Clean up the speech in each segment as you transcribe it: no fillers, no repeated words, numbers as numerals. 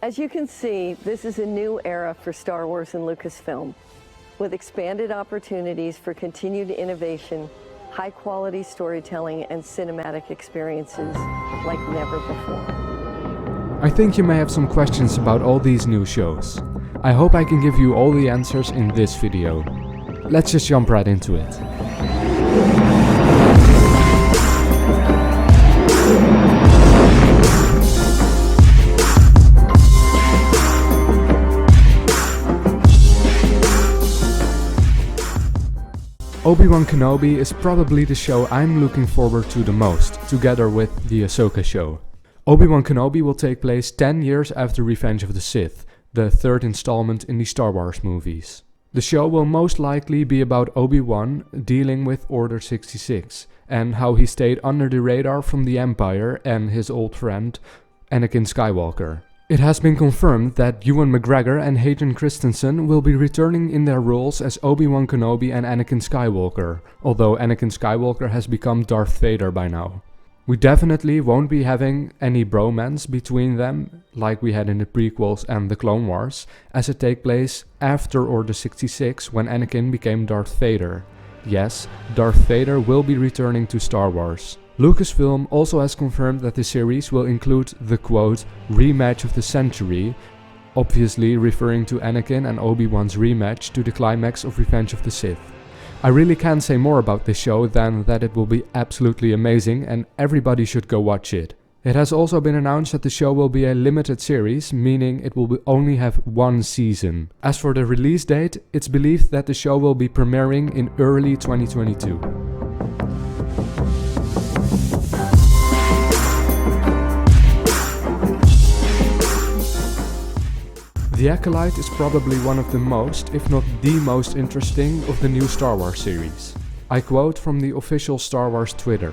As you can see, this is a new era for Star Wars and Lucasfilm, with expanded opportunities for continued innovation, high-quality storytelling, and cinematic experiences like never before. I think you may have some questions about all these new shows. I hope I can give you all the answers in this video. Let's just jump right into it. Obi-Wan Kenobi is probably the show I'm looking forward to the most, together with the Ahsoka show. Obi-Wan Kenobi will take place 10 years after Revenge of the Sith, the third installment in the Star Wars movies. The show will most likely be about Obi-Wan dealing with Order 66, and how he stayed under the radar from the Empire and his old friend Anakin Skywalker. It has been confirmed that Ewan McGregor and Hayden Christensen will be returning in their roles as Obi-Wan Kenobi and Anakin Skywalker, although Anakin Skywalker has become Darth Vader by now. We definitely won't be having any bromance between them, like we had in the prequels and the Clone Wars, as it takes place after Order 66 when Anakin became Darth Vader. Yes, Darth Vader will be returning to Star Wars. Lucasfilm also has confirmed that the series will include the quote, rematch of the century, obviously referring to Anakin and Obi-Wan's rematch to the climax of Revenge of the Sith. I really can't say more about this show than that it will be absolutely amazing and everybody should go watch it. It has also been announced that the show will be a limited series, meaning it will only have one season. As for the release date, it's believed that the show will be premiering in early 2022. The Acolyte is probably one of the most, if not the most interesting of the new Star Wars series. I quote from the official Star Wars Twitter.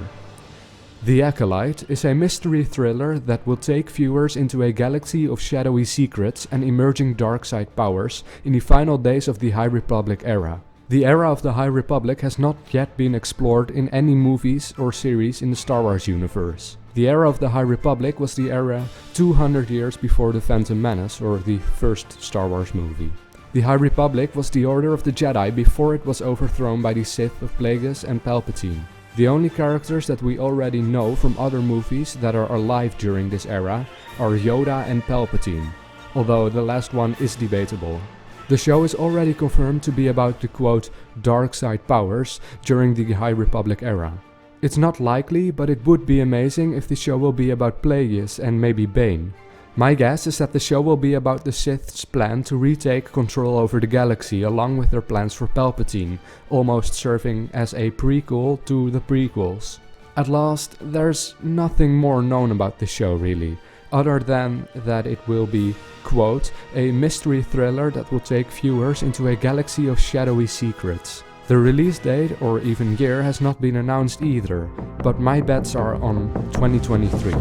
The Acolyte is a mystery thriller that will take viewers into a galaxy of shadowy secrets and emerging dark side powers in the final days of the High Republic era. The era of the High Republic has not yet been explored in any movies or series in the Star Wars universe. The era of the High Republic was the era 200 years before the Phantom Menace, or the first Star Wars movie. The High Republic was the Order of the Jedi before it was overthrown by the Sith of Plagueis and Palpatine. The only characters that we already know from other movies that are alive during this era are Yoda and Palpatine, although the last one is debatable. The show is already confirmed to be about the quote, dark side powers during the High Republic era. It's not likely, but it would be amazing if the show will be about Plagueis and maybe Bane. My guess is that the show will be about the Sith's plan to retake control over the galaxy along with their plans for Palpatine, almost serving as a prequel to the prequels. At last, there's nothing more known about the show really, other than that it will be, quote, a mystery thriller that will take viewers into a galaxy of shadowy secrets. The release date or even year has not been announced either, but my bets are on 2023.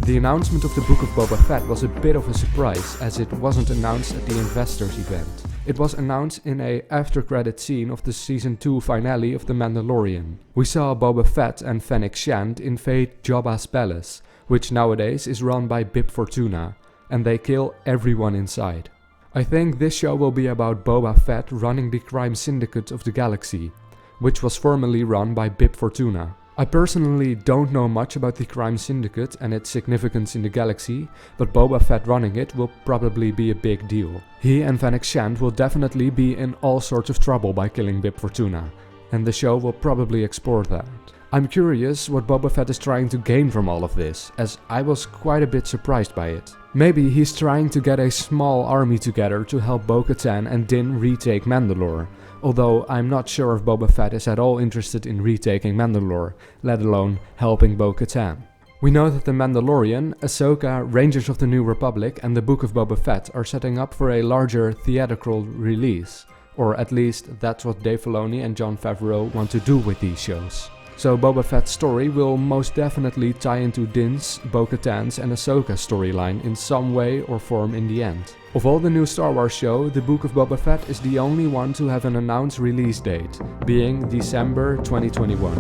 The announcement of the Book of Boba Fett was a bit of a surprise, as it wasn't announced at the investors event. It was announced in a after-credit scene of the Season 2 finale of The Mandalorian. We saw Boba Fett and Fennec Shand invade Jabba's palace, which nowadays is run by Bib Fortuna, and they kill everyone inside. I think this show will be about Boba Fett running the crime syndicate of the galaxy, which was formerly run by Bib Fortuna. I personally don't know much about the crime syndicate and its significance in the galaxy, but Boba Fett running it will probably be a big deal. He and Fennec Shand will definitely be in all sorts of trouble by killing Bib Fortuna, and the show will probably explore that. I'm curious what Boba Fett is trying to gain from all of this, as I was quite a bit surprised by it. Maybe he's trying to get a small army together to help Bo-Katan and Din retake Mandalore, although I'm not sure if Boba Fett is at all interested in retaking Mandalore, let alone helping Bo-Katan. We know that The Mandalorian, Ahsoka, Rangers of the New Republic and the Book of Boba Fett are setting up for a larger theatrical release, or at least that's what Dave Filoni and Jon Favreau want to do with these shows. So Boba Fett's story will most definitely tie into Din's, Bo-Katan's and Ahsoka's storyline in some way or form in the end. Of all the new Star Wars show, the Book of Boba Fett is the only one to have an announced release date, being December 2021.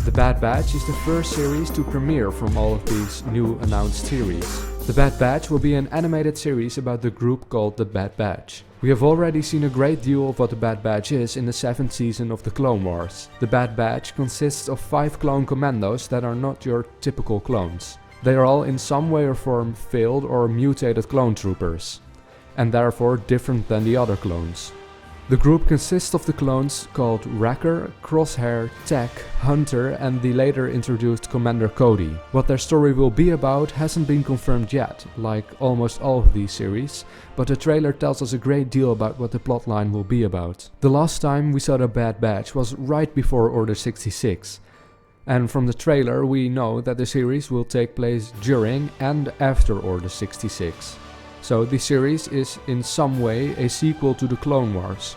The Bad Batch is the first series to premiere from all of these new announced series. The Bad Batch will be an animated series about the group called the Bad Batch. We have already seen a great deal of what the Bad Batch is in the 7th season of the Clone Wars. The Bad Batch consists of 5 clone commandos that are not your typical clones. They are all in some way or form failed or mutated clone troopers, and therefore different than the other clones. The group consists of the clones called Wrecker, Crosshair, Tech, Hunter and the later introduced Commander Cody. What their story will be about hasn't been confirmed yet, like almost all of these series, but the trailer tells us a great deal about what the plotline will be about. The last time we saw the Bad Batch was right before Order 66, and from the trailer we know that the series will take place during and after Order 66. So the series is in some way a sequel to the Clone Wars,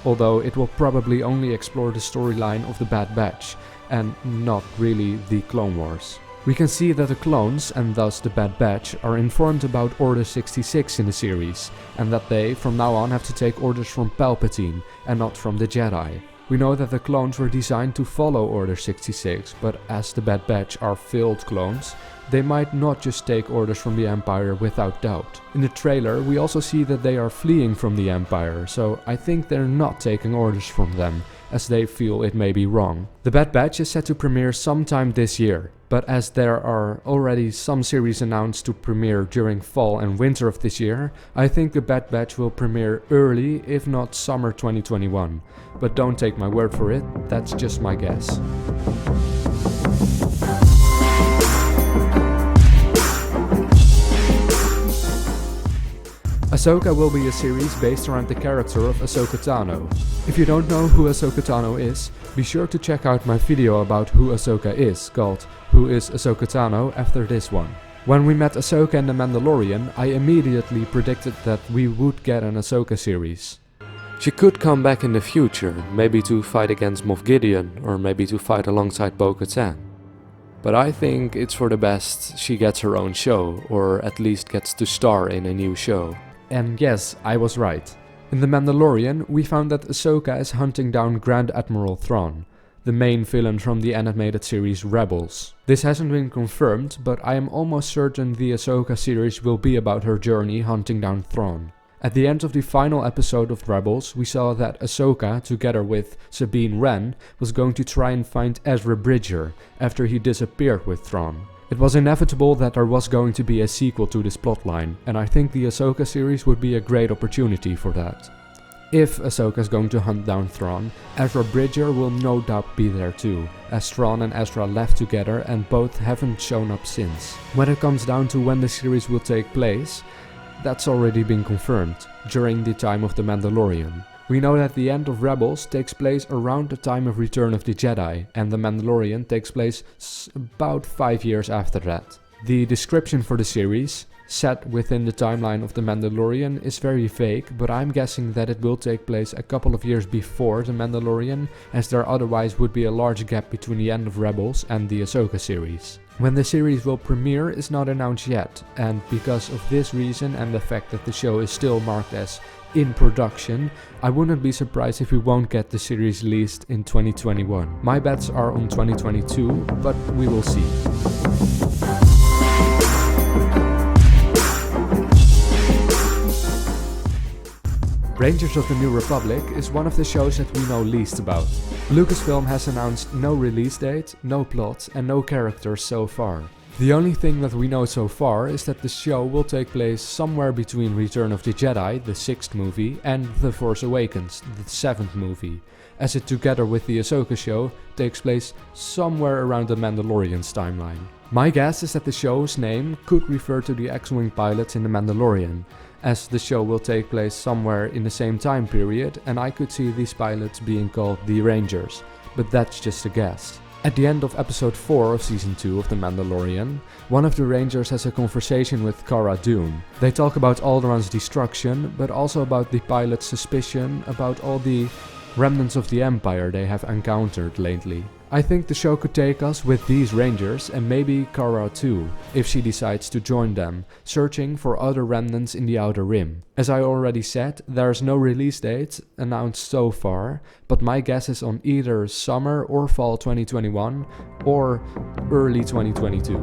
although it will probably only explore the storyline of the Bad Batch and not really the Clone Wars. We can see that the clones, and thus the Bad Batch, are informed about Order 66 in the series, and that they from now on have to take orders from Palpatine and not from the Jedi. We know that the clones were designed to follow Order 66, but as the Bad Batch are failed clones, they might not just take orders from the Empire without doubt. In the trailer we also see that they are fleeing from the Empire, so I think they're not taking orders from them, as they feel it may be wrong. The Bad Batch is set to premiere sometime this year, but as there are already some series announced to premiere during fall and winter of this year, I think the Bad Batch will premiere early, if not summer 2021. But don't take my word for it, that's just my guess. Ahsoka will be a series based around the character of Ahsoka Tano. If you don't know who Ahsoka Tano is, be sure to check out my video about who Ahsoka is, called Who is Ahsoka Tano, after this one. When we met Ahsoka in The Mandalorian, I immediately predicted that we would get an Ahsoka series. She could come back in the future, maybe to fight against Moff Gideon, or maybe to fight alongside Bo-Katan. But I think it's for the best she gets her own show, or at least gets to star in a new show. And yes, I was right. In The Mandalorian, we found that Ahsoka is hunting down Grand Admiral Thrawn, the main villain from the animated series Rebels. This hasn't been confirmed, but I am almost certain the Ahsoka series will be about her journey hunting down Thrawn. At the end of the final episode of Rebels, we saw that Ahsoka, together with Sabine Wren, was going to try and find Ezra Bridger after he disappeared with Thrawn. It was inevitable that there was going to be a sequel to this plotline, and I think the Ahsoka series would be a great opportunity for that. If Ahsoka is going to hunt down Thrawn, Ezra Bridger will no doubt be there too, as Thrawn and Ezra left together and both haven't shown up since. When it comes down to when the series will take place, that's already been confirmed, during the time of The Mandalorian. We know that the end of Rebels takes place around the time of Return of the Jedi, and The Mandalorian takes place about 5 years after that. The description for the series, set within the timeline of The Mandalorian, is very vague, but I'm guessing that it will take place a couple of years before The Mandalorian, as there otherwise would be a large gap between the end of Rebels and the Ahsoka series. When the series will premiere is not announced yet, and because of this reason and the fact that the show is still marked as in production, I wouldn't be surprised if we won't get the series released in 2021. My bets are on 2022, but we will see. Rangers of the New Republic is one of the shows that we know least about. Lucasfilm has announced no release date, no plot and no characters so far. The only thing that we know so far is that the show will take place somewhere between Return of the Jedi, the 6th movie, and The Force Awakens, the 7th movie, as it together with the Ahsoka show takes place somewhere around the Mandalorian's timeline. My guess is that the show's name could refer to the X-Wing pilots in The Mandalorian, as the show will take place somewhere in the same time period, and I could see these pilots being called the Rangers, but that's just a guess. At the end of episode 4 of season 2 of The Mandalorian, one of the Rangers has a conversation with Cara Dune. They talk about Alderaan's destruction, but also about the pilot's suspicion about all the remnants of the Empire they have encountered lately. I think the show could take us with these Rangers and maybe Cara too, if she decides to join them, searching for other remnants in the Outer Rim. As I already said, there's no release date announced so far, but my guess is on either summer or fall 2021 or early 2022.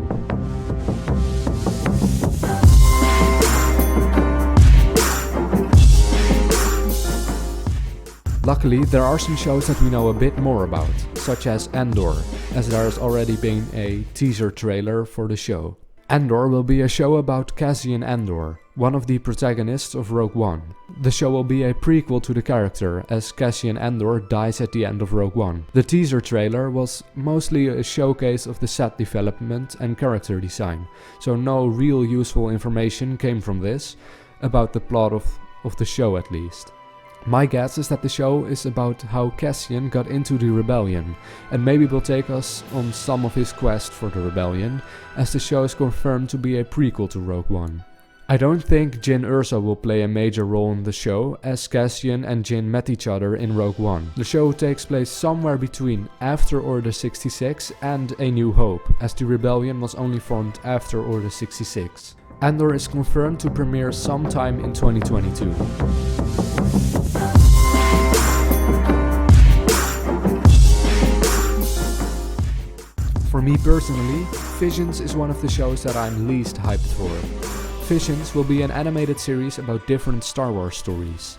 Luckily, there are some shows that we know a bit more about, such as Andor, as there has already been a teaser trailer for the show. Andor will be a show about Cassian Andor, one of the protagonists of Rogue One. The show will be a prequel to the character, as Cassian Andor dies at the end of Rogue One. The teaser trailer was mostly a showcase of the set development and character design, so no real useful information came from this, about the plot of the show at least. My guess is that the show is about how Cassian got into the rebellion, and maybe will take us on some of his quest for the rebellion, as the show is confirmed to be a prequel to Rogue One. I don't think Jyn Erso will play a major role in the show, as Cassian and Jyn met each other in Rogue One. The show takes place somewhere between after Order 66 and A New Hope, as the rebellion was only formed after Order 66. Andor is confirmed to premiere sometime in 2022. For me personally, Visions is one of the shows that I'm least hyped for. Visions will be an animated series about different Star Wars stories.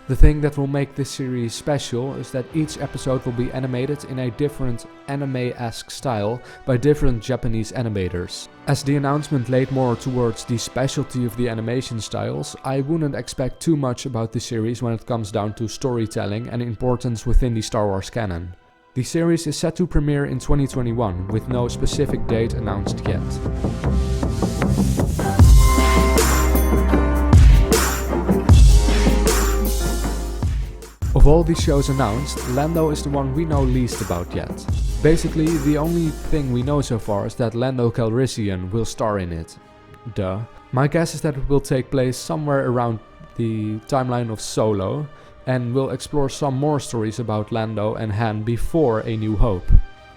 The thing that will make this series special is that each episode will be animated in a different anime-esque style by different Japanese animators. As the announcement laid more towards the specialty of the animation styles, I wouldn't expect too much about the series when it comes down to storytelling and importance within the Star Wars canon. The series is set to premiere in 2021, with no specific date announced yet. Of all these shows announced, Lando is the one we know least about yet. Basically, the only thing we know so far is that Lando Calrissian will star in it. Duh. My guess is that it will take place somewhere around the timeline of Solo, and will explore some more stories about Lando and Han before A New Hope.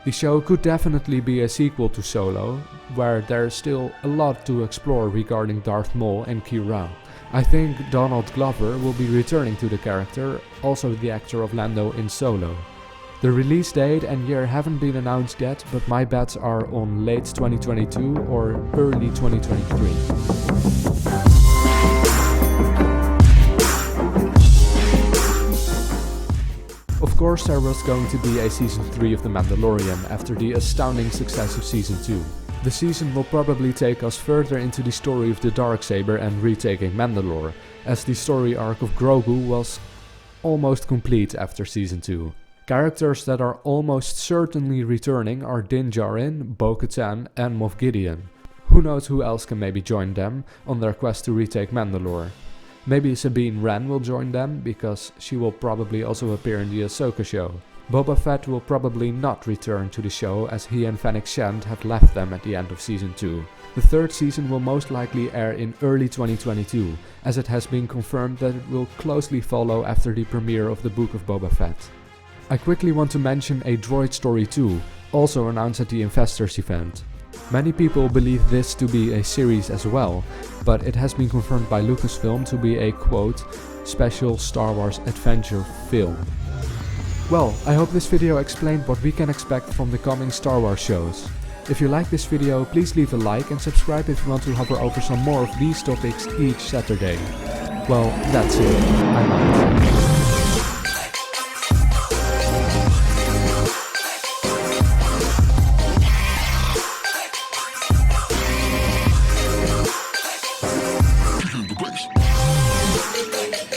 The show could definitely be a sequel to Solo, where there's still a lot to explore regarding Darth Maul and Qi'ra. I think Donald Glover will be returning to the character, also the actor of Lando in Solo. The release date and year haven't been announced yet, but my bets are on late 2022 or early 2023. Of course, there was going to be a season 3 of The Mandalorian after the astounding success of season 2. The season will probably take us further into the story of the Darksaber and retaking Mandalore, as the story arc of Grogu was almost complete after season 2. Characters that are almost certainly returning are Din Djarin, Bo-Katan and Moff Gideon. Who knows who else can maybe join them on their quest to retake Mandalore. Maybe Sabine Wren will join them, because she will probably also appear in the Ahsoka show. Boba Fett will probably not return to the show, as he and Fennec Shand have left them at the end of season 2. The third season will most likely air in early 2022, as it has been confirmed that it will closely follow after the premiere of the Book of Boba Fett. I quickly want to mention a Droid Story 2, also announced at the Investors event. Many people believe this to be a series as well, but it has been confirmed by Lucasfilm to be a, quote, special Star Wars adventure film. Well, I hope this video explained what we can expect from the coming Star Wars shows. If you like this video, please leave a like and subscribe if you want to hover over some more of these topics each Saturday. Well, that's it. I'm out. The